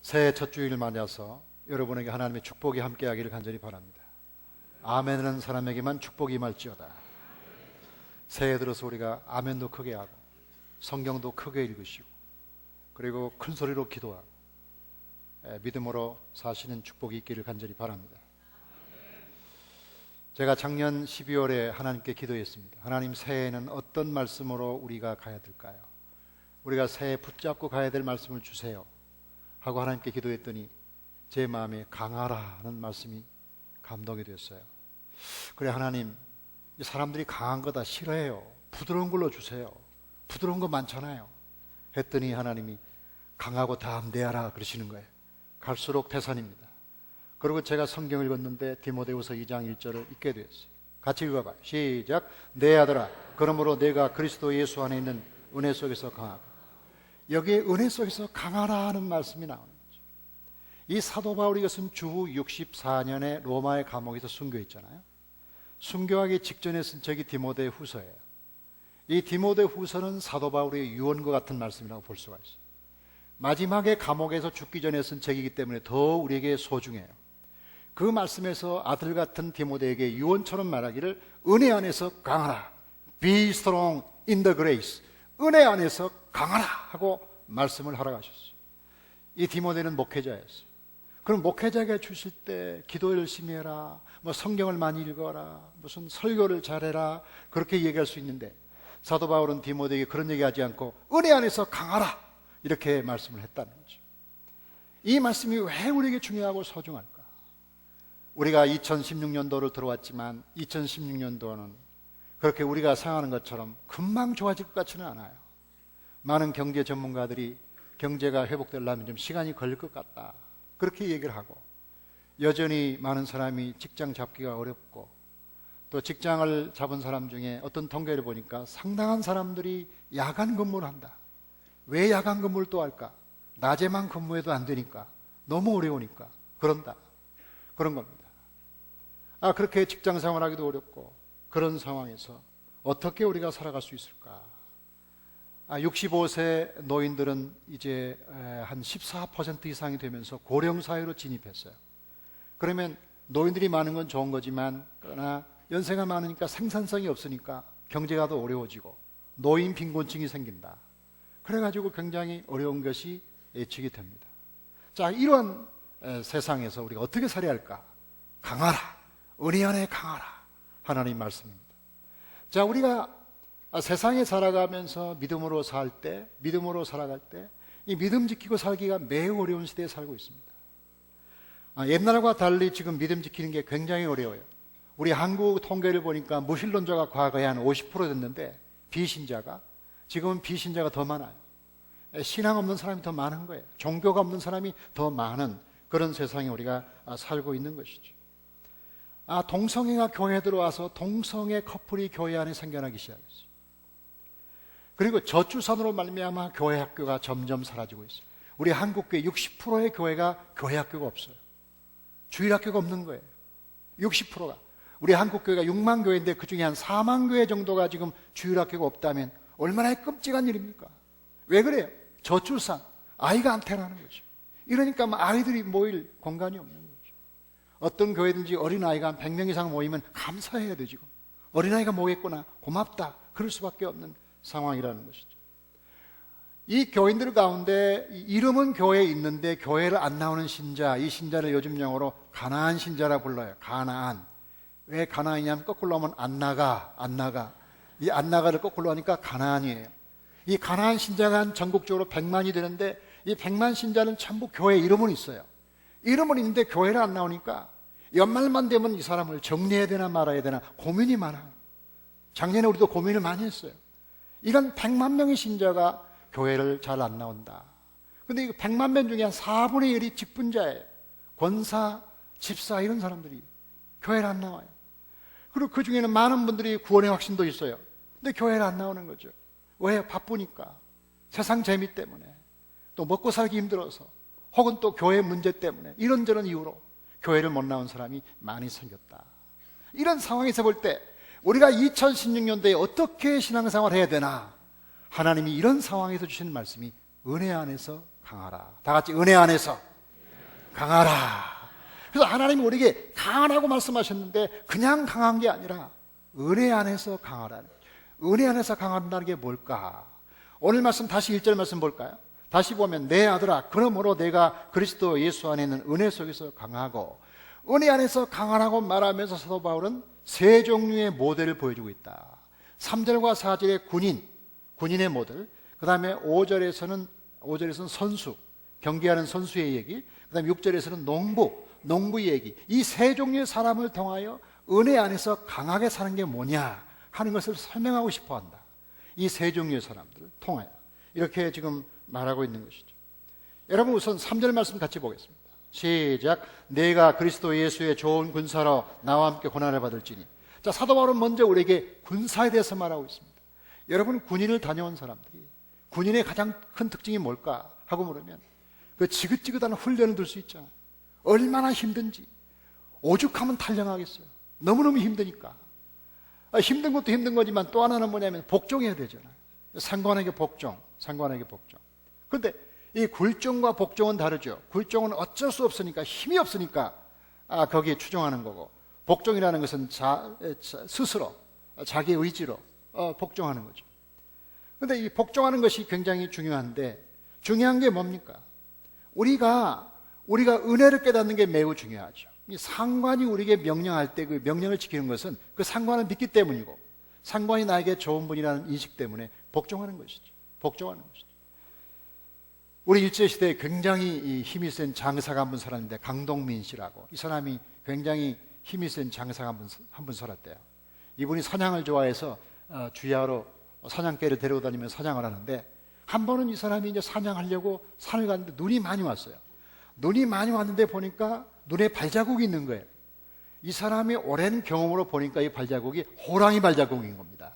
새해 첫 주일을 맞아서 여러분에게 하나님의 축복이 함께하기를 간절히 바랍니다. 아멘하는 사람에게만 축복이 임할지어다. 새해 들어서 우리가 아멘도 크게 하고 성경도 크게 읽으시고 그리고 큰 소리로 기도하고 믿음으로 사시는 축복이 있기를 간절히 바랍니다. 제가 작년 12월에 하나님께 기도했습니다. 하나님, 새해에는 어떤 말씀으로 우리가 가야 될까요? 우리가 새해 붙잡고 가야 될 말씀을 주세요 하고 하나님께 기도했더니 제 마음에 강하라는 말씀이 감동이 됐어요. 그래, 하나님, 사람들이 강한 거 다 싫어해요. 부드러운 걸로 주세요. 부드러운 거 많잖아요. 했더니 하나님이 강하고 담대하라 그러시는 거예요. 갈수록 태산입니다. 그리고 제가 성경을 읽었는데 디모데후서 2장 1절을 읽게 되었어요. 같이 읽어봐요. 시작. 내 아들아, 그러므로 내가 그리스도 예수 안에 있는 은혜 속에서 강하고. 여기에 은혜 속에서 강하라 하는 말씀이 나오는 거죠. 이 사도 바울이 이것은 주후 64년에 로마의 감옥에서 순교했잖아요. 순교하기 직전에 쓴 책이 디모데후서예요. 이 디모데후서는 사도 바울의 유언과 같은 말씀이라고 볼 수가 있어요. 마지막에 감옥에서 죽기 전에 쓴 책이기 때문에 더 우리에게 소중해요. 그 말씀에서 아들 같은 디모데에게 유언처럼 말하기를 은혜 안에서 강하라. Be strong in the grace. 은혜 안에서 강하라 하고 말씀을 하러 가셨어요. 이 디모데는 목회자였어요. 그럼 목회자에게 주실 때 기도 열심히 해라, 뭐 성경을 많이 읽어라, 무슨 설교를 잘해라, 그렇게 얘기할 수 있는데 사도 바울은 디모데에게 그런 얘기하지 않고 은혜 안에서 강하라 이렇게 말씀을 했다는 거죠. 이 말씀이 왜 우리에게 중요하고 소중할까? 우리가 2016년도를 들어왔지만 2016년도는 그렇게 우리가 생각하는 것처럼 금방 좋아질 것 같지는 않아요. 많은 경제 전문가들이 경제가 회복되려면 좀 시간이 걸릴 것 같다 그렇게 얘기를 하고, 여전히 많은 사람이 직장 잡기가 어렵고, 또 직장을 잡은 사람 중에 어떤 통계를 보니까 상당한 사람들이 야간 근무를 한다. 왜 야간 근무를 또 할까? 낮에만 근무해도 안 되니까, 너무 어려우니까 그런다, 그런 겁니다. 그렇게 직장 생활하기도 어렵고 그런 상황에서 어떻게 우리가 살아갈 수 있을까? 65세 노인들은 이제 한 14% 이상이 되면서 고령사회로 진입했어요. 그러면 노인들이 많은 건 좋은 거지만, 그러나 연세가 많으니까 생산성이 없으니까 경제가 더 어려워지고 노인 빈곤층이 생긴다. 그래가지고 굉장히 어려운 것이 예측이 됩니다. 자, 이런 세상에서 우리가 어떻게 살아야 할까? 강하라. 은혜 안에 강하라. 하나님 말씀입니다. 자, 우리가 세상에 살아가면서 믿음으로 살아갈 때 이 믿음 지키고 살기가 매우 어려운 시대에 살고 있습니다. 옛날과 달리 지금 믿음 지키는 게 굉장히 어려워요. 우리 한국 통계를 보니까 무신론자가 과거에 한 50% 됐는데 지금은 비신자가 더 많아요. 신앙 없는 사람이 더 많은 거예요. 종교가 없는 사람이 더 많은 그런 세상에 우리가 살고 있는 것이죠. 동성애가 교회에 들어와서 동성애 커플이 교회 안에 생겨나기 시작했어요. 그리고 저출산으로 말미암아 교회 학교가 점점 사라지고 있어요. 우리 한국교회 60%의 교회가 교회 학교가 없어요. 주일 학교가 없는 거예요. 60%가. 우리 한국교회가 6만 교회인데 그 중에 한 4만 교회 정도가 지금 주일 학교가 없다면 얼마나 끔찍한 일입니까? 왜 그래요? 저출산, 아이가 안 태어나는 거죠. 이러니까 아이들이 모일 공간이 없는 거죠. 어떤 교회든지 어린아이가 한 100명 이상 모이면 감사해야 되죠. 어린아이가 모였구나, 고맙다, 그럴 수밖에 없는 상황이라는 것이죠. 이 교인들 가운데 이름은 교회에 있는데 교회를 안 나오는 신자, 이 신자를 요즘 용어로 가나안 신자라 불러요. 가나안. 왜 가나안이냐면 거꾸로 하면 안 나가. 이 안 나가를 거꾸로 하니까 가나안이에요. 이 가나안 신자가 한 전국적으로 100만이 되는데 이 100만 신자는 전부 교회 이름은 있어요. 이름은 있는데 교회를 안 나오니까 연말만 되면 이 사람을 정리해야 되나 말아야 되나 고민이 많아요. 작년에 우리도 고민을 많이 했어요. 이런 100만 명의 신자가 교회를 잘 안 나온다. 근데 이 100만 명 중에 한 4분의 1이 직분자예요. 권사, 집사 이런 사람들이 교회를 안 나와요. 그리고 그 중에는 많은 분들이 구원의 확신도 있어요. 근데 교회를 안 나오는 거죠. 왜? 바쁘니까. 세상 재미 때문에. 또 먹고 살기 힘들어서. 혹은 또 교회 문제 때문에. 이런저런 이유로 교회를 못 나온 사람이 많이 생겼다. 이런 상황에서 볼 때 우리가 2016년도에 어떻게 신앙생활을 해야 되나? 하나님이 이런 상황에서 주시는 말씀이 은혜 안에서 강하라. 다 같이 은혜 안에서 강하라. 그래서 하나님이 우리에게 강하라고 말씀하셨는데 그냥 강한 게 아니라 은혜 안에서 강하라는 거죠. 은혜 안에서 강한다는 게 뭘까? 오늘 말씀 다시 1절 말씀 볼까요? 다시 보면 내 아들아 그러므로 내가 그리스도 예수 안에 있는 은혜 속에서 강하고 은혜 안에서 강하라고 말하면서 사도 바울은 세 종류의 모델을 보여주고 있다. 3절과 4절의 군인의 모델, 그 다음에 5절에서는 선수, 경기하는 선수의 얘기, 그 다음에 6절에서는 농부의 얘기. 이 세 종류의 사람을 통하여 은혜 안에서 강하게 사는 게 뭐냐 하는 것을 설명하고 싶어 한다. 이 세 종류의 사람들을 통하여 이렇게 지금 말하고 있는 것이죠. 여러분 우선 3절 말씀 같이 보겠습니다. 시작. 내가 그리스도 예수의 좋은 군사로 나와 함께 고난을 받을지니. 자, 사도 바울은 먼저 우리에게 군사에 대해서 말하고 있습니다. 여러분 군인을 다녀온 사람들이 군인의 가장 큰 특징이 뭘까 하고 물으면 그 지긋지긋한 훈련을 들 수 있잖아요. 얼마나 힘든지. 오죽하면 탈영하겠어요. 너무너무 힘드니까. 힘든 것도 힘든 거지만 또 하나는 뭐냐면 복종해야 되잖아요. 상관에게 복종. 그런데 이 굴종과 복종은 다르죠. 굴종은 어쩔 수 없으니까, 힘이 없으니까 거기에 추종하는 거고, 복종이라는 것은 스스로 자기 의지로 복종하는 거죠. 그런데 이 복종하는 것이 굉장히 중요한데, 중요한 게 뭡니까? 우리가 은혜를 깨닫는 게 매우 중요하죠. 이 상관이 우리에게 명령할 때 그 명령을 지키는 것은 그 상관을 믿기 때문이고, 상관이 나에게 좋은 분이라는 인식 때문에 복종하는 것이죠. 우리 일제시대에 굉장히 힘이 센 장사가 한 분 살았는데, 강동민 씨라고. 이 사람이 굉장히 힘이 센 장사가 한 분 살았대요. 이분이 사냥을 좋아해서 주야로 사냥개를 데리고 다니면서 사냥을 하는데, 한 번은 이 사람이 이제 사냥하려고 산을 갔는데 눈이 많이 왔어요. 눈이 많이 왔는데 보니까 눈에 발자국이 있는 거예요. 이 사람이 오랜 경험으로 보니까 이 발자국이 호랑이 발자국인 겁니다.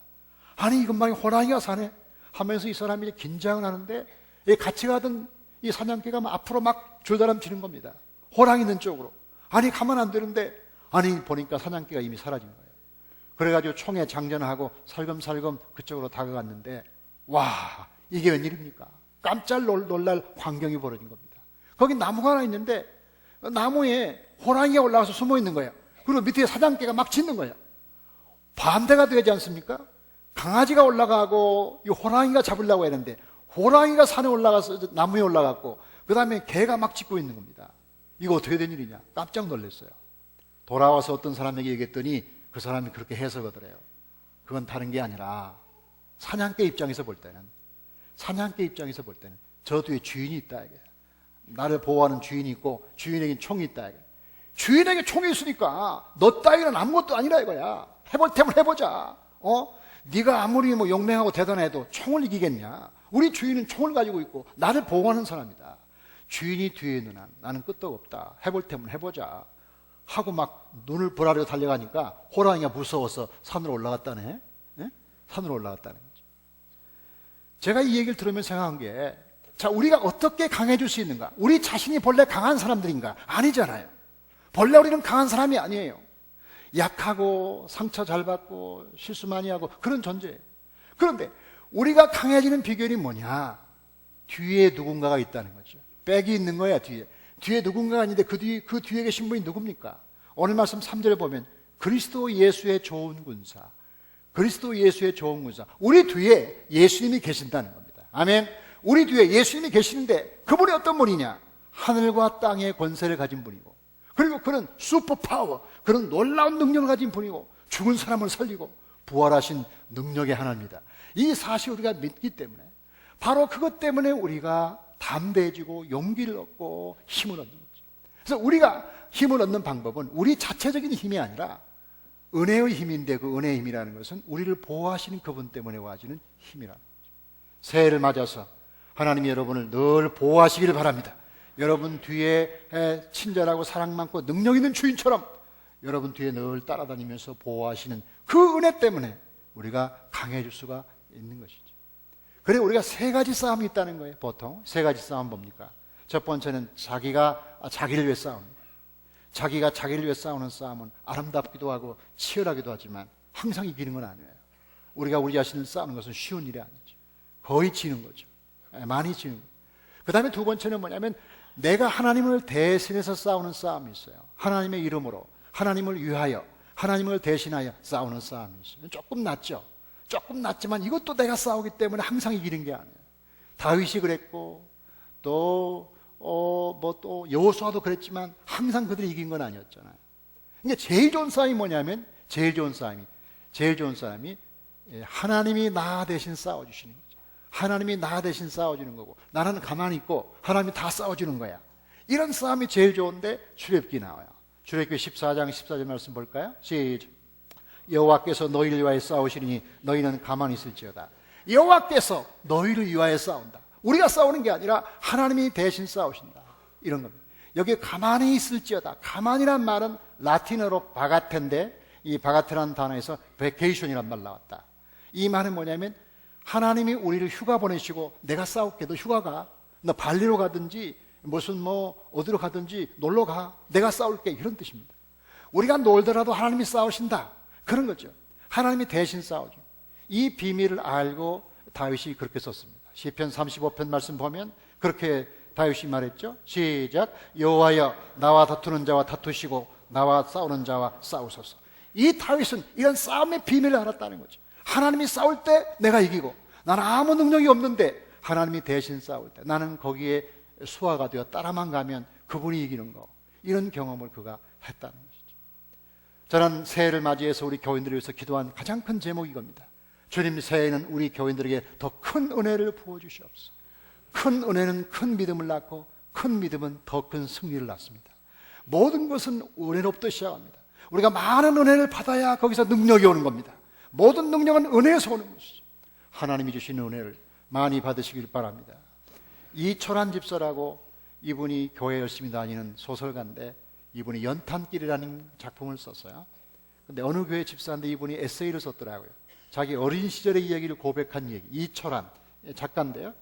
아니, 이 근방에 호랑이가 사네 하면서 이 사람이 긴장을 하는데, 같이 가던 이 사냥개가 앞으로 막 줄다람치는 겁니다. 호랑이 있는 쪽으로. 아니, 가면 안 되는데, 아니, 보니까 사냥개가 이미 사라진 거예요. 그래가지고 총에 장전하고 살금살금 그쪽으로 다가갔는데, 와, 이게 웬일입니까? 깜짝 놀랄 광경이 벌어진 겁니다. 거기 나무가 하나 있는데, 나무에 호랑이가 올라가서 숨어 있는 거예요. 그리고 밑에 사냥개가 막 짖는 거예요. 반대가 되지 않습니까? 강아지가 올라가고 이 호랑이가 잡으려고 했는데, 호랑이가 산에 올라가서 나무에 올라갔고, 그 다음에 개가 막 짖고 있는 겁니다. 이거 어떻게 된 일이냐? 깜짝 놀랐어요. 돌아와서 어떤 사람에게 얘기했더니 그 사람이 그렇게 해석하더래요. 그건 다른 게 아니라 사냥개 입장에서 볼 때는 저 뒤에 주인이 있다 이게. 나를 보호하는 주인이 있고 주인에게 총이 있다 이게. 주인에게 총이 있으니까 너 따위는 아무것도 아니라 이거야. 해볼 테면 해보자. 네가 아무리 뭐 용맹하고 대단해도 총을 이기겠냐? 우리 주인은 총을 가지고 있고 나를 보호하는 사람이다. 주인이 뒤에 있는 한 나는 끄떡 없다. 해볼 테면 해보자 하고 막 눈을 보라려 달려가니까 호랑이가 무서워서 산으로 올라갔다네. 예? 산으로 올라갔다는 거죠. 제가 이 얘기를 들으면 생각한 게, 자, 우리가 어떻게 강해질 수 있는가? 우리 자신이 본래 강한 사람들인가? 아니잖아요. 본래 우리는 강한 사람이 아니에요. 약하고 상처 잘 받고 실수 많이 하고 그런 존재예요. 그런데 우리가 강해지는 비결이 뭐냐? 뒤에 누군가가 있다는 거죠. 백이 있는 거야. 뒤에 누군가가 있는데 그 뒤에 계신 분이 누굽니까? 오늘 말씀 3절에 보면 그리스도 예수의 좋은 군사. 우리 뒤에 예수님이 계신다는 겁니다. 아멘. 우리 뒤에 예수님이 계시는데 그분이 어떤 분이냐? 하늘과 땅의 권세를 가진 분이고, 그리고 그는 슈퍼파워, 그런 놀라운 능력을 가진 분이고, 죽은 사람을 살리고 부활하신 능력의 하나입니다. 이 사실을 우리가 믿기 때문에, 바로 그것 때문에 우리가 담대해지고 용기를 얻고 힘을 얻는 거죠. 그래서 우리가 힘을 얻는 방법은 우리 자체적인 힘이 아니라 은혜의 힘인데, 그 은혜의 힘이라는 것은 우리를 보호하시는 그분 때문에 와지는 힘이라는 거죠. 새해를 맞아서 하나님이 여러분을 늘 보호하시기를 바랍니다. 여러분 뒤에 친절하고 사랑 많고 능력 있는 주인처럼 여러분 뒤에 늘 따라다니면서 보호하시는 그 은혜 때문에 우리가 강해질 수가 있는 것이죠. 그래, 우리가 세 가지 싸움이 있다는 거예요. 보통 세 가지 싸움 뭡니까? 첫 번째는 자기가 자기를 위해 싸우는 거예요. 자기가 자기를 위해 싸우는 싸움은 아름답기도 하고 치열하기도 하지만 항상 이기는 건 아니에요. 우리가 우리 자신을 싸우는 것은 쉬운 일이 아니죠. 거의 지는 거죠. 많이 지는 거죠. 그 다음에 두 번째는 뭐냐면 내가 하나님을 대신해서 싸우는 싸움이 있어요. 하나님의 이름으로, 하나님을 위하여, 하나님을 대신하여 싸우는 싸움이 있어요. 조금 낫죠. 조금 낫지만 이것도 내가 싸우기 때문에 항상 이기는 게 아니에요. 다윗이 그랬고 또 여호수아도 그랬지만 항상 그들이 이긴 건 아니었잖아요. 그러니까 제일 좋은 싸움이 뭐냐면 제일 좋은 싸움이 하나님이 나 대신 싸워주시는 거죠. 하나님이 나 대신 싸워주는 거고 나는 가만히 있고 하나님이 다 싸워주는 거야. 이런 싸움이 제일 좋은데 출애굽기 나와요. 출애굽기 14장 14절 말씀 볼까요? 시작. 여호와께서 너희를 위하여 싸우시리니 너희는 가만히 있을지어다. 여호와께서 너희를 위하여 싸운다. 우리가 싸우는 게 아니라 하나님이 대신 싸우신다. 이런 겁니다. 여기 가만히 있을지어다. 가만히란 말은 라틴어로 바가테인데 이 바가테라는 단어에서 베케이션이란 말 나왔다. 이 말은 뭐냐면 하나님이 우리를 휴가 보내시고 내가 싸울게. 너 휴가 가. 너 발리로 가든지 무슨 어디로 가든지 놀러 가. 내가 싸울게. 이런 뜻입니다. 우리가 놀더라도 하나님이 싸우신다. 그런 거죠. 하나님이 대신 싸우죠. 이 비밀을 알고 다윗이 그렇게 썼습니다. 시편 35편 말씀 보면 그렇게 다윗이 말했죠. 시작. 여호와여 나와 다투는 자와 다투시고 나와 싸우는 자와 싸우소서. 이 다윗은 이런 싸움의 비밀을 알았다는 거죠. 하나님이 싸울 때 내가 이기고 나는 아무 능력이 없는데 하나님이 대신 싸울 때 나는 거기에 수화가 되어 따라만 가면 그분이 이기는 거. 이런 경험을 그가 했다는 것이죠. 저는 새해를 맞이해서 우리 교인들을 위해서 기도한 가장 큰 제목이 이겁니다. 주님, 새해에는 우리 교인들에게 더 큰 은혜를 부어주시옵소서. 큰 은혜는 큰 믿음을 낳고 큰 믿음은 더 큰 승리를 낳습니다. 모든 것은 은혜로부터 시작합니다. 우리가 많은 은혜를 받아야 거기서 능력이 오는 겁니다. 모든 능력은 은혜에서 오는 것이죠. 하나님이 주시는 은혜를 많이 받으시길 바랍니다. 이철환 집사라고 이분이 교회 열심히 다니는 소설가인데 이분이 연탄길이라는 작품을 썼어요. 근데 어느 교회 집사인데 이분이 에세이를 썼더라고요. 자기 어린 시절의 이야기를 고백한 얘기. 이철환 작가인데요.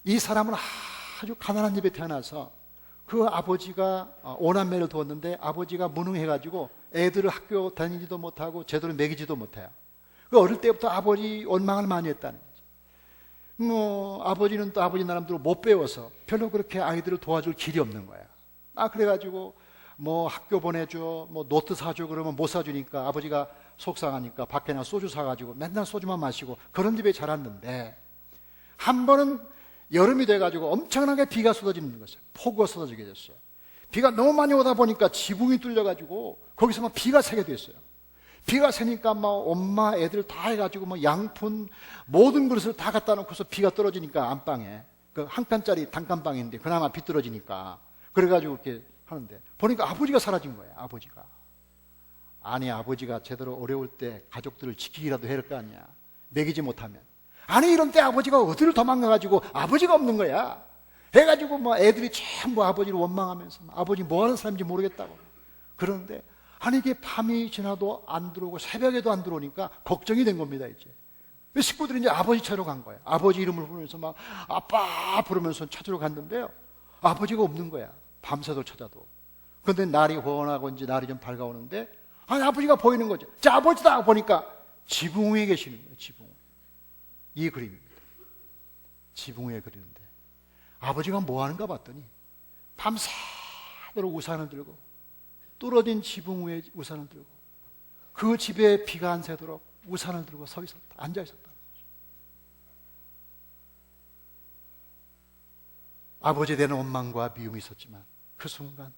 이 사람은 아주 가난한 집에 태어나서 그 아버지가 오남매를 두었는데 아버지가 무능해가지고 애들을 학교 다니지도 못하고 제대로 먹이지도 못해요. 그 어릴 때부터 아버지 원망을 많이 했다는 거죠. 아버지는 또 아버지 나름대로 못 배워서 별로 그렇게 아이들을 도와줄 길이 없는 거야. 그래가지고 학교 보내줘, 노트 사줘 그러면 못 사주니까 아버지가 속상하니까 밖에 나 소주 사가지고 맨날 소주만 마시고 그런 집에 자랐는데 한 번은 여름이 돼가지고 엄청나게 비가 쏟아지는 것이에요. 폭우가 쏟아지게 됐어요. 비가 너무 많이 오다 보니까 지붕이 뚫려가지고 거기서 막 비가 새게 됐어요. 비가 새니까 엄마 애들 다 해가지고 양푼 모든 그릇을 다 갖다 놓고서 비가 떨어지니까 안방에 그 한 칸짜리 단칸방인데 그나마 비 떨어지니까 그래가지고 이렇게 하는데 보니까 아버지가 사라진 거예요. 아버지가 제대로 어려울 때 가족들을 지키기라도 해야 할 거 아니야. 먹이지 못하면. 이런 때 아버지가 어디를 도망가가지고 아버지가 없는 거야. 해가지고 애들이 전부 아버지를 원망하면서 아버지 뭐 하는 사람인지 모르겠다고. 그러는데 이게 밤이 지나도 안 들어오고 새벽에도 안 들어오니까 걱정이 된 겁니다. 이제 식구들이 이제 아버지 찾으러 간 거야. 아버지 이름을 부르면서 아빠 부르면서 찾으러 갔는데요. 아버지가 없는 거야. 밤새도록 찾아도. 그런데 날이 훤하고 이제 날이 좀 밝아오는데 아버지가 보이는 거죠. 자, 아버지다 보니까 지붕 위에 계시는 거예요. 지붕. 이 그림입니다. 지붕 위에 그리는데 아버지가 뭐 하는가 봤더니 밤새도록 우산을 들고 뚫어진 지붕 위에 우산을 들고 그 집에 비가 안 새도록 우산을 들고 서 있었다. 앉아 있었다. 아버지에 대한 원망과 미움이 있었지만 그 순간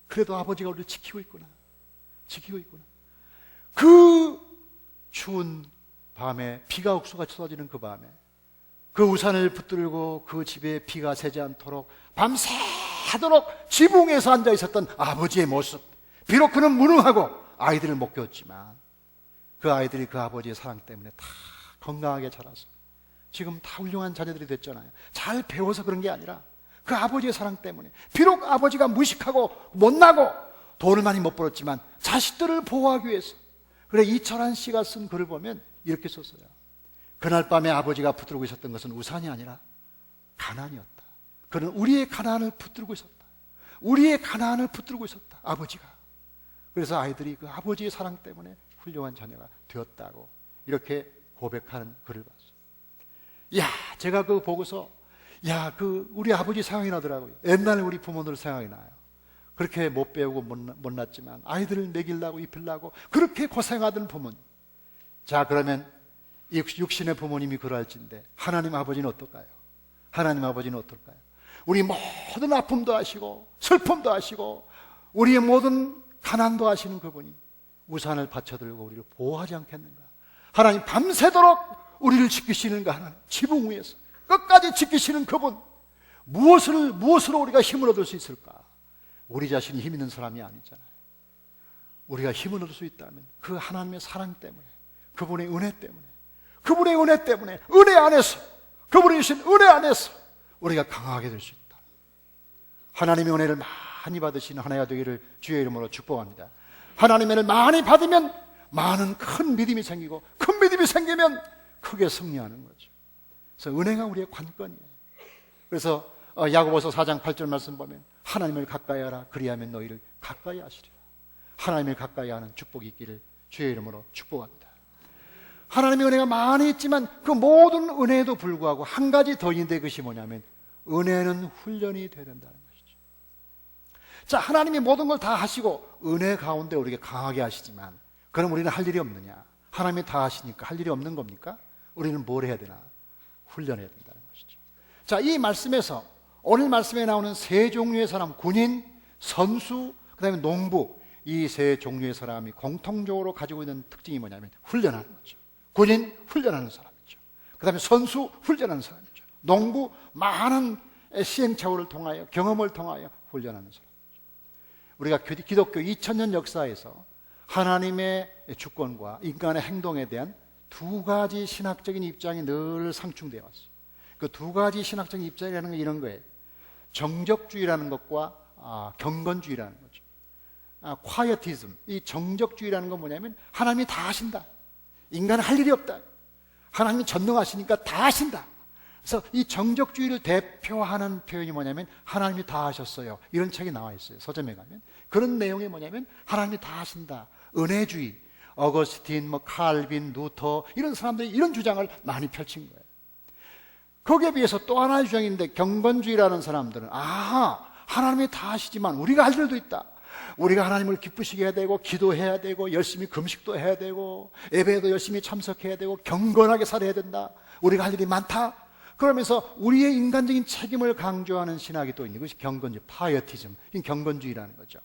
그래도 아버지가 우리를 지키고 있구나. 그 추운 밤에 비가 옥수같이 쏟아지는 그 밤에 그 우산을 붙들고 그 집에 비가 새지 않도록 밤새도록 지붕에서 앉아 있었던 아버지의 모습. 비록 그는 무능하고 아이들을 못 키웠지만 그 아이들이 그 아버지의 사랑 때문에 다 건강하게 자라서 지금 다 훌륭한 자녀들이 됐잖아요. 잘 배워서 그런 게 아니라 그 아버지의 사랑 때문에 비록 아버지가 무식하고 못나고 돈을 많이 못 벌었지만 자식들을 보호하기 위해서. 그래 이철환 씨가 쓴 글을 보면 이렇게 썼어요. 그날 밤에 아버지가 붙들고 있었던 것은 우산이 아니라 가난이었다. 그는 우리의 가난을 붙들고 있었다. 우리의 가난을 붙들고 있었다. 아버지가. 그래서 아이들이 그 아버지의 사랑 때문에 훌륭한 자녀가 되었다고 이렇게 고백하는 글을 봤어요. 제가 그거 보고서 야, 우리 아버지 생각이 나더라고요. 옛날 우리 부모들 생각이 나요. 그렇게 못 배우고 못났지만 아이들을 먹이려고 입히려고 그렇게 고생하던 부모님. 자, 그러면 육신의 부모님이 그럴진데 하나님 아버지는 어떨까요? 하나님 아버지는 어떨까요? 우리 모든 아픔도 아시고 슬픔도 아시고 우리의 모든 가난도 아시는 그분이 우산을 받쳐들고 우리를 보호하지 않겠는가? 하나님 밤새도록 우리를 지키시는가? 하나님 지붕 위에서 끝까지 지키시는 그분, 무엇으로 우리가 힘을 얻을 수 있을까? 우리 자신이 힘 있는 사람이 아니잖아요. 우리가 힘을 얻을 수 있다면 그 하나님의 사랑 때문에, 그분의 은혜 때문에, 은혜 안에서, 그분이 주신 은혜 안에서 우리가 강하게 될 수 있다. 하나님의 은혜를 많이 받으시는 한 해가 되기를 주의 이름으로 축복합니다. 하나님의 은혜를 많이 받으면 많은 큰 믿음이 생기고, 큰 믿음이 생기면 크게 승리하는 거죠. 그래서 은혜가 우리의 관건이에요. 그래서 야고보서 4장 8절 말씀 보면 하나님을 가까이 하라, 그리하면 너희를 가까이 하시리라. 하나님을 가까이 하는 축복이 있기를 주의 이름으로 축복합니다. 하나님의 은혜가 많이 있지만 그 모든 은혜에도 불구하고 한 가지 더 있는데, 그것이 뭐냐면 은혜는 훈련이 되어야 된다는 것이죠. 자, 하나님이 모든 걸 다 하시고 은혜 가운데 우리에게 강하게 하시지만, 그럼 우리는 할 일이 없느냐? 하나님이 다 하시니까 할 일이 없는 겁니까? 우리는 뭘 해야 되나? 훈련해야 된다는 것이죠. 자, 이 말씀에서, 오늘 말씀에 나오는 세 종류의 사람, 군인, 선수, 그 다음에 농부, 이 세 종류의 사람이 공통적으로 가지고 있는 특징이 뭐냐면 훈련하는 거죠. 군인, 훈련하는 사람이죠. 그 다음에 선수, 훈련하는 사람이죠. 농부, 많은 시행착오를 통하여, 경험을 통하여 훈련하는 사람이죠. 우리가 기독교 2000년 역사에서 하나님의 주권과 인간의 행동에 대한 두 가지 신학적인 입장이 늘 상충되어 왔어요. 그 두 가지 신학적인 입장이라는 건 이런 거예요. 정적주의라는 것과 경건주의라는 거죠. quietism, 이 정적주의라는 건 뭐냐면 하나님이 다 하신다. 인간은 할 일이 없다. 하나님이 전능하시니까 다 하신다. 그래서 이 정적주의를 대표하는 표현이 뭐냐면 하나님이 다 하셨어요. 이런 책이 나와 있어요. 서점에 가면. 그런 내용이 뭐냐면 하나님이 다 하신다. 은혜주의, 어거스틴, 칼빈, 루터, 이런 사람들이 이런 주장을 많이 펼친 거예요. 거기에 비해서 또 하나의 주장인데, 경건주의라는 사람들은 하나님이 다 하시지만 우리가 할 일도 있다. 우리가 하나님을 기쁘시게 해야 되고, 기도해야 되고, 열심히 금식도 해야 되고, 예배에도 열심히 참석해야 되고, 경건하게 살아야 된다. 우리가 할 일이 많다. 그러면서 우리의 인간적인 책임을 강조하는 신학이 또 있는 것이 경건주의, 파이어티즘, 경건주의라는 거죠.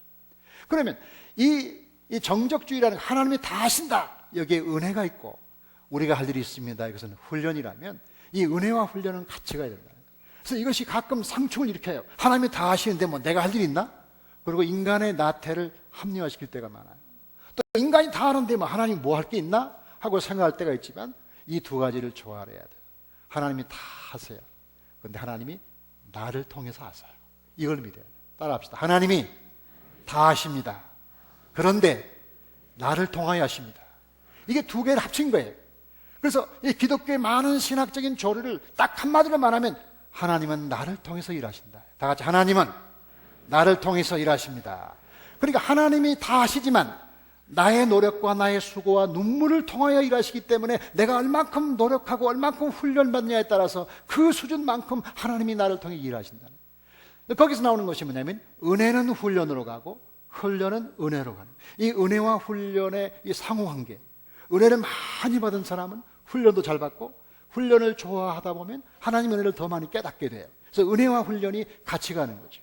그러면 이 정적주의라는, 하나님이 다 하신다, 여기에 은혜가 있고 우리가 할 일이 있습니다, 이것은 훈련이라면 이 은혜와 훈련은 같이 가야 된다. 그래서 이것이 가끔 상충을 일으켜요. 하나님이 다 하시는데 뭐 내가 할 일이 있나? 그리고 인간의 나태를 합리화시킬 때가 많아요. 또 인간이 다 하는데 뭐 하나님 뭐 할 게 있나? 하고 생각할 때가 있지만 이 두 가지를 조화해야 돼요. 하나님이 다 하세요. 그런데 하나님이 나를 통해서 하세요. 이걸 믿어야 돼요. 따라합시다. 하나님이 다 하십니다. 그런데 나를 통하여 하십니다. 이게 두 개를 합친 거예요. 그래서 이 기독교의 많은 신학적인 조류를 딱 한마디로 말하면 하나님은 나를 통해서 일하신다. 다 같이 하나님은 나를 통해서 일하십니다. 그러니까 하나님이 다 하시지만 나의 노력과 나의 수고와 눈물을 통하여 일하시기 때문에 내가 얼만큼 노력하고 얼만큼 훈련받느냐에 따라서 그 수준만큼 하나님이 나를 통해 일하신다는 거예요. 거기서 나오는 것이 뭐냐면 은혜는 훈련으로 가고 훈련은 은혜로 가는, 이 은혜와 훈련의 이 상호관계. 은혜를 많이 받은 사람은 훈련도 잘 받고, 훈련을 좋아하다 보면 하나님의 은혜를 더 많이 깨닫게 돼요. 그래서 은혜와 훈련이 같이 가는 거죠.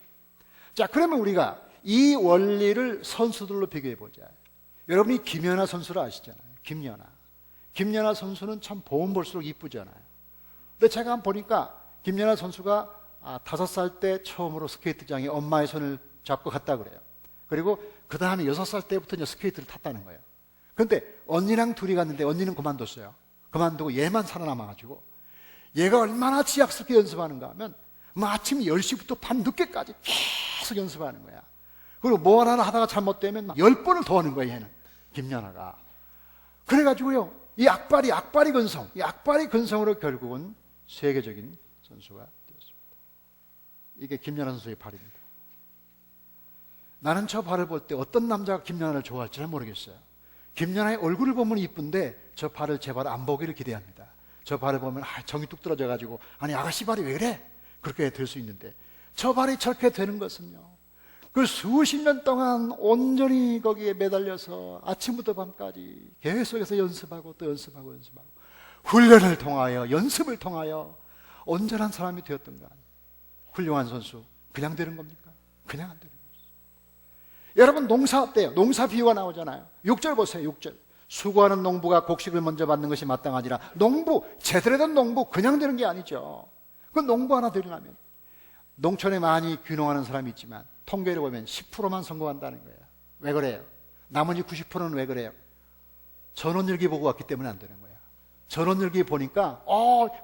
자, 그러면 우리가 이 원리를 선수들로 비교해 보자. 여러분이 김연아 선수를 아시잖아요. 김연아 선수는 참 보면 볼수록 이쁘잖아요. 근데 제가 한번 보니까 김연아 선수가 5살 때 처음으로 스케이트장에 엄마의 손을 잡고 갔다 그래요. 그리고 그 다음에 6살 때부터 이제 스케이트를 탔다는 거예요. 근데 언니랑 둘이 갔는데 언니는 그만뒀어요. 그만두고 얘만 살아남아가지고, 얘가 얼마나 지약스럽게 연습하는가 하면 아침 10시부터 밤 늦게까지 계속 연습하는 거야. 그리고 뭐 하나 하다가 잘못되면 10번을 더 하는 거야, 얘는. 김연아가. 그래가지고요, 이 악바리 근성, 이 악바리 근성으로 결국은 세계적인 선수가 되었습니다. 이게 김연아 선수의 발입니다. 나는 저 발을 볼 때 어떤 남자가 김연아를 좋아할지 잘 모르겠어요. 김연아의 얼굴을 보면 이쁜데 저 발을, 제 발을 안 보기를 기대합니다. 저 발을 보면 정이 뚝 떨어져가지고, 아니 아가씨 발이 왜 그래? 그렇게 될 수 있는데, 저 발이 저렇게 되는 것은요, 그 수십 년 동안 온전히 거기에 매달려서 아침부터 밤까지 계속해서 연습하고 또 연습하고 훈련을 통하여, 연습을 통하여 온전한 사람이 되었던 거 아니에요. 훌륭한 선수 그냥 되는 겁니까? 그냥 안 되는 거죠. 여러분, 농사 때요, 농사 비유가 나오잖아요. 6절 보세요. 6절. 수고하는 농부가 곡식을 먼저 받는 것이 마땅하지라. 농부, 제대로 된 농부 그냥 되는 게 아니죠. 그 농부 하나 되려면, 농촌에 많이 귀농하는 사람이 있지만 통계를 보면 10%만 성공한다는 거예요. 왜 그래요? 나머지 90%는 왜 그래요? 전원일기 보고 왔기 때문에 안 되는 거예요. 전원일기 보니까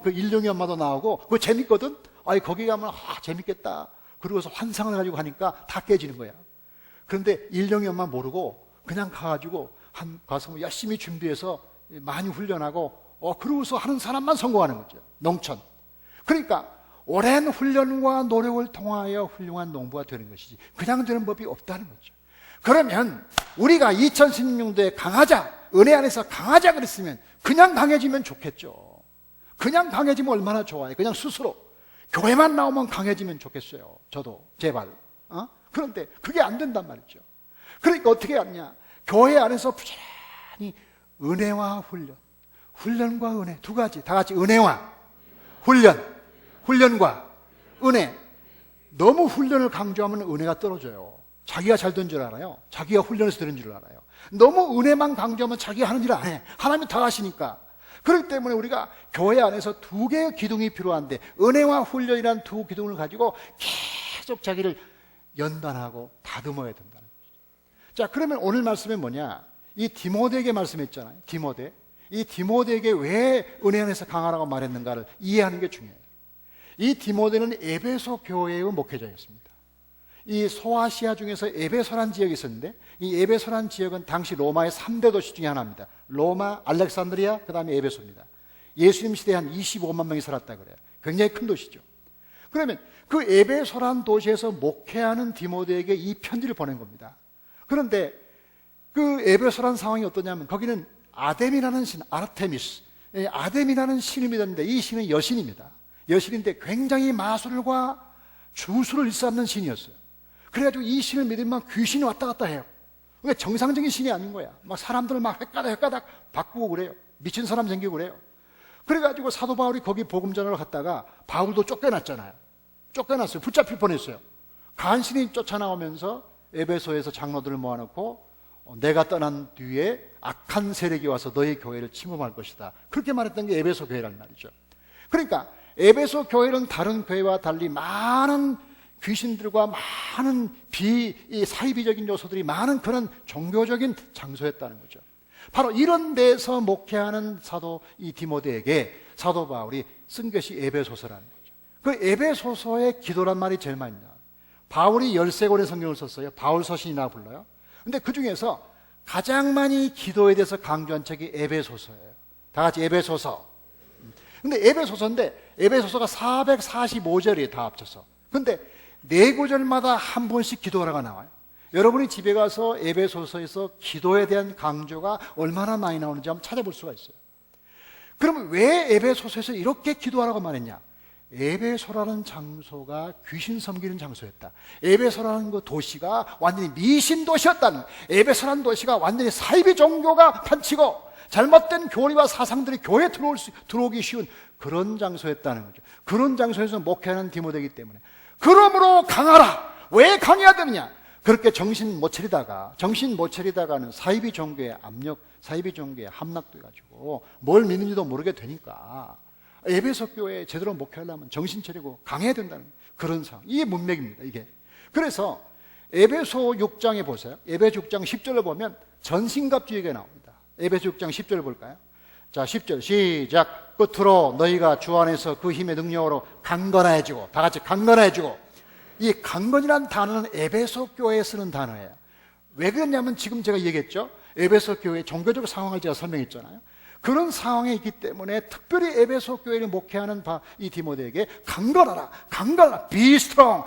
그 일용이 엄마도 나오고 그거 재밌거든? 거기 가면 재밌겠다. 그러고서 환상을 가지고 하니까 다 깨지는 거야. 그런데 일용이 엄마 모르고 그냥 가가지고 가서 열심히 준비해서 많이 훈련하고 그러고서 하는 사람만 성공하는 거죠. 농촌. 그러니까 오랜 훈련과 노력을 통하여 훌륭한 농부가 되는 것이지 그냥 되는 법이 없다는 거죠. 그러면 우리가 2016년도에 강하자, 은혜 안에서 강하자 그랬으면 그냥 강해지면 좋겠죠. 그냥 강해지면 얼마나 좋아요. 그냥 스스로 교회만 나오면 강해지면 좋겠어요. 저도 제발. 그런데 그게 안 된단 말이죠. 그러니까 어떻게 하냐, 교회 안에서 부지런히 은혜와 훈련, 훈련과 은혜 두 가지 다 같이, 은혜와 훈련, 훈련과 은혜. 너무 훈련을 강조하면 은혜가 떨어져요. 자기가 잘 된 줄 알아요. 자기가 훈련해서 되는 줄 알아요. 너무 은혜만 강조하면 자기가 하는 일 안 해. 하나님이 다 하시니까. 그렇기 때문에 우리가 교회 안에서 두 개의 기둥이 필요한데, 은혜와 훈련이라는 두 기둥을 가지고 계속 자기를 연단하고 다듬어야 된다는 거죠. 자, 그러면 오늘 말씀은 뭐냐, 이 디모데에게 말씀했잖아요. 이 디모데에게 왜 은혜 안에서 강하라고 말했는가를 이해하는 게 중요해요. 이 디모데는 에베소 교회의 목회자였습니다. 이 소아시아 중에서 에베소란 지역이 있었는데, 이 에베소란 지역은 당시 로마의 3대 도시 중에 하나입니다. 로마, 알렉산드리아, 그 다음에 에베소입니다. 예수님 시대에 한 25만 명이 살았다 그래요. 굉장히 큰 도시죠. 그러면 그 에베소란 도시에서 목회하는 디모데에게 이 편지를 보낸 겁니다. 그런데 그 에베소란 상황이 어떠냐면, 거기는 아뎀이라는 신, 아르테미스, 아뎀이라는 신을 믿었는데, 이 신은 여신입니다. 여신인데 굉장히 마술과 주술을 일삼는 신이었어요. 그래가지고 이 신을 믿으면 귀신이 왔다 갔다 해요. 그러니까 정상적인 신이 아닌 거야. 막 사람들을 막 헷가닥 바꾸고 그래요. 미친 사람 생기고 그래요. 그래가지고 사도 바울이 거기 복음 전하러 갔다가 바울도 쫓겨났잖아요. 쫓겨났어요. 붙잡힐 뻔했어요. 간신히 쫓아나오면서 에베소에서 장로들을 모아놓고 내가 떠난 뒤에 악한 세력이 와서 너희 교회를 침범할 것이다. 그렇게 말했던 게 에베소 교회란 말이죠. 그러니까 에베소 교회는 다른 교회와 달리 많은 귀신들과 많은 사이비적인 요소들이 많은 그런 종교적인 장소였다는 거죠. 바로 이런 데서 목회하는 사도 이 디모데에게 사도 바울이 쓴 것이 에베소서라는 거죠. 그 에베소서의 기도란 말이 제일 많이 나와요. 바울이 13권의 성경을 썼어요. 바울서신이라고 불러요. 근데 그 중에서 가장 많이 기도에 대해서 강조한 책이 에베소서예요. 다 같이 에베소서. 근데 에베소서가 445절이에요. 다 합쳐서. 근데 네 구절마다 한 번씩 기도하라가 나와요. 여러분이 집에 가서 에베소서에서 기도에 대한 강조가 얼마나 많이 나오는지 한번 찾아볼 수가 있어요. 그러면 왜 에베소서에서 이렇게 기도하라고 말했냐? 에베소라는 장소가 귀신 섬기는 장소였다. 에베소라는 그 도시가 완전히 미신 도시였다는, 에베소라는 도시가 완전히 사이비 종교가 판치고 잘못된 교리와 사상들이 교회에 들어오기 쉬운 그런 장소였다는 거죠. 그런 장소에서 목회하는 디모데이기 때문에, 그러므로 강하라. 왜 강해야 되느냐? 그렇게 정신 못 차리다가는 사이비 종교의 압력, 사이비 종교의 함락돼가지고 뭘 믿는지도 모르게 되니까 에베소 교회에 제대로 목회하려면 정신 차리고 강해야 된다는 그런 상황. 이게 문맥입니다. 이게. 그래서 에베소 6장에 보세요. 에베소 6장 10절을 보면 전신갑주의가 나옵니다. 에베소 6장 10절 볼까요? 자, 10절 시작. 끝으로 너희가 주 안에서 그 힘의 능력으로 강건해지고, 다 같이 강건해지고. 이 강건이라는 단어는 에베소 교회에 쓰는 단어예요. 왜 그러냐면 지금 제가 얘기했죠. 에베소 교회의 종교적 상황을 제가 설명했잖아요. 그런 상황에 있기 때문에 특별히 에베소 교회를 목회하는 이 디모데에게 강건하라, be strong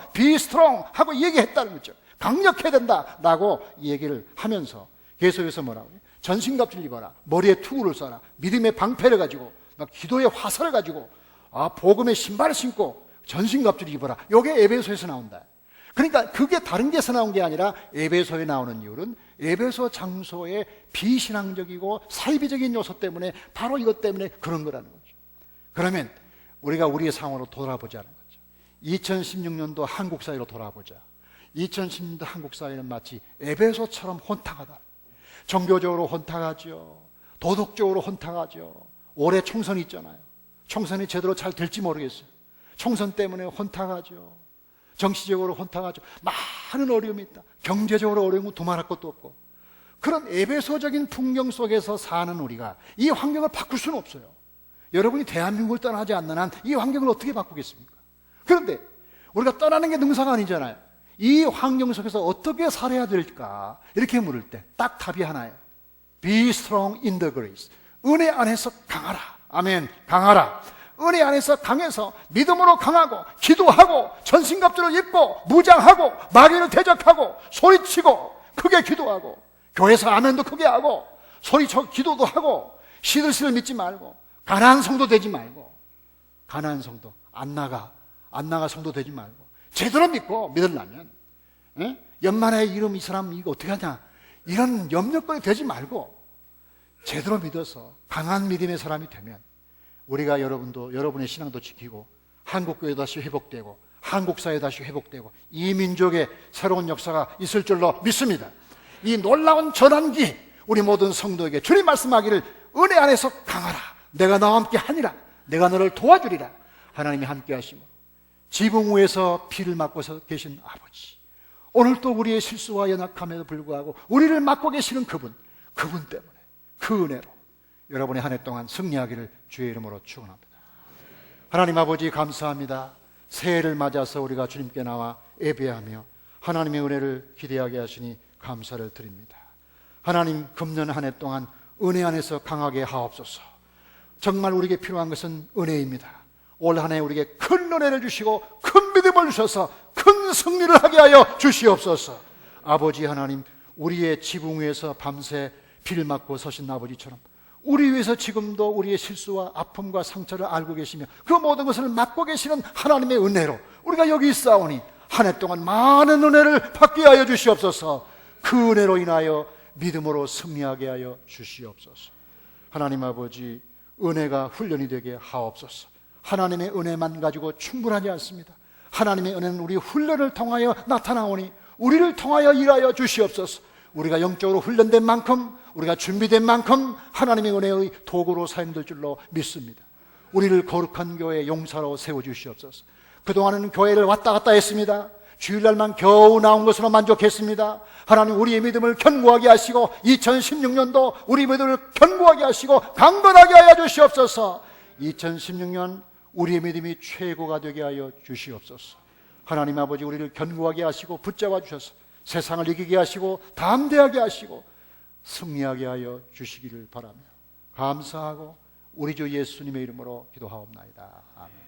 하고 얘기했다는 거죠. 강력해야 된다라고 얘기를 하면서 계속해서 뭐라고 해요? 전신갑주를 입어라, 머리에 투구를 써라, 믿음의 방패를 가지고, 막 기도의 화살을 가지고, 복음의 신발을 신고, 전신갑주를 입어라. 이게 에베소에서 나온다. 그러니까 그게 다른 데서 나온 게 아니라 에베소에 나오는 이유는 에베소 장소의 비신앙적이고 사이비적인 요소 때문에, 바로 이것 때문에 그런 거라는 거죠. 그러면 우리가 우리의 상황으로 돌아보자는 거죠. 2016년도 한국 사회로 돌아보자. 2016년도 한국 사회는 마치 에베소처럼 혼탁하다. 종교적으로 혼탁하죠. 도덕적으로 혼탁하죠. 올해 총선이 있잖아요. 총선이 제대로 잘 될지 모르겠어요. 총선 때문에 혼탁하죠. 정치적으로 혼탁하죠. 많은 어려움이 있다. 경제적으로 어려움은 두말할 것도 없고. 그런 에베소적인 풍경 속에서 사는 우리가 이 환경을 바꿀 수는 없어요. 여러분이 대한민국을 떠나지 않는 한 이 환경을 어떻게 바꾸겠습니까? 그런데 우리가 떠나는 게 능사가 아니잖아요. 이 환경 속에서 어떻게 살아야 될까? 이렇게 물을 때 딱 답이 하나예요. Be strong in the grace. 은혜 안에서 강하라. 아멘. 강하라. 은혜 안에서 강해서 믿음으로 강하고, 기도하고, 전신갑주를 입고, 무장하고, 마귀를 대적하고, 소리치고, 크게 기도하고, 교회에서 아멘도 크게 하고, 소리쳐 기도도 하고, 시들시들 믿지 말고, 가난한 성도 되지 말고, 가난한 성도 안 나가 성도 되지 말고, 제대로 믿고 믿으려면, 연말에 이름 이 사람 이거 어떻게 하냐, 이런 염려거리 되지 말고 제대로 믿어서 강한 믿음의 사람이 되면 우리가 여러분의 신앙도 지키고, 한국교회 다시 회복되고, 한국사회 다시 회복되고, 이 민족의 새로운 역사가 있을 줄로 믿습니다. 이 놀라운 전환기, 우리 모든 성도에게 주님 말씀하기를, 은혜 안에서 강하라. 내가 너와 함께 하니라. 내가 너를 도와주리라. 하나님이 함께 하심으로 지붕 위에서 피를 맞고서 계신 아버지, 오늘도 우리의 실수와 연약함에도 불구하고 우리를 맡고 계시는 그분 때문에, 그 은혜로 여러분의 한 해 동안 승리하기를 주의 이름으로 축원합니다. 하나님 아버지 감사합니다. 새해를 맞아서 우리가 주님께 나와 예배하며 하나님의 은혜를 기대하게 하시니 감사를 드립니다. 하나님, 금년 한 해 동안 은혜 안에서 강하게 하옵소서. 정말 우리에게 필요한 것은 은혜입니다. 올 한 해 우리에게 큰 은혜를 주시고 큰 믿음을 주셔서 큰 승리를 하게 하여 주시옵소서. 아버지 하나님, 우리의 지붕 위에서 밤새 비를 맞고 서신 아버지처럼 우리 위해서 지금도 우리의 실수와 아픔과 상처를 알고 계시며 그 모든 것을 맡고 계시는 하나님의 은혜로 우리가 여기 있사오니 한 해 동안 많은 은혜를 받게 하여 주시옵소서. 그 은혜로 인하여 믿음으로 승리하게 하여 주시옵소서. 하나님 아버지, 은혜가 훈련이 되게 하옵소서. 하나님의 은혜만 가지고 충분하지 않습니다. 하나님의 은혜는 우리 훈련을 통하여 나타나오니 우리를 통하여 일하여 주시옵소서. 우리가 영적으로 훈련된 만큼, 우리가 준비된 만큼 하나님의 은혜의 도구로 사용될 줄로 믿습니다. 우리를 거룩한 교회 용사로 세워주시옵소서. 그동안은 교회를 왔다 갔다 했습니다. 주일날만 겨우 나온 것으로 만족했습니다. 하나님, 우리의 믿음을 견고하게 하시고 2016년도 우리 믿음을 견고하게 하시고 강건하게 하여 주시옵소서. 2016년 우리의 믿음이 최고가 되게 하여 주시옵소서. 하나님 아버지, 우리를 견고하게 하시고 붙잡아 주셔서 세상을 이기게 하시고 담대하게 하시고 승리하게 하여 주시기를 바라며 감사하고 우리 주 예수님의 이름으로 기도하옵나이다. 아멘.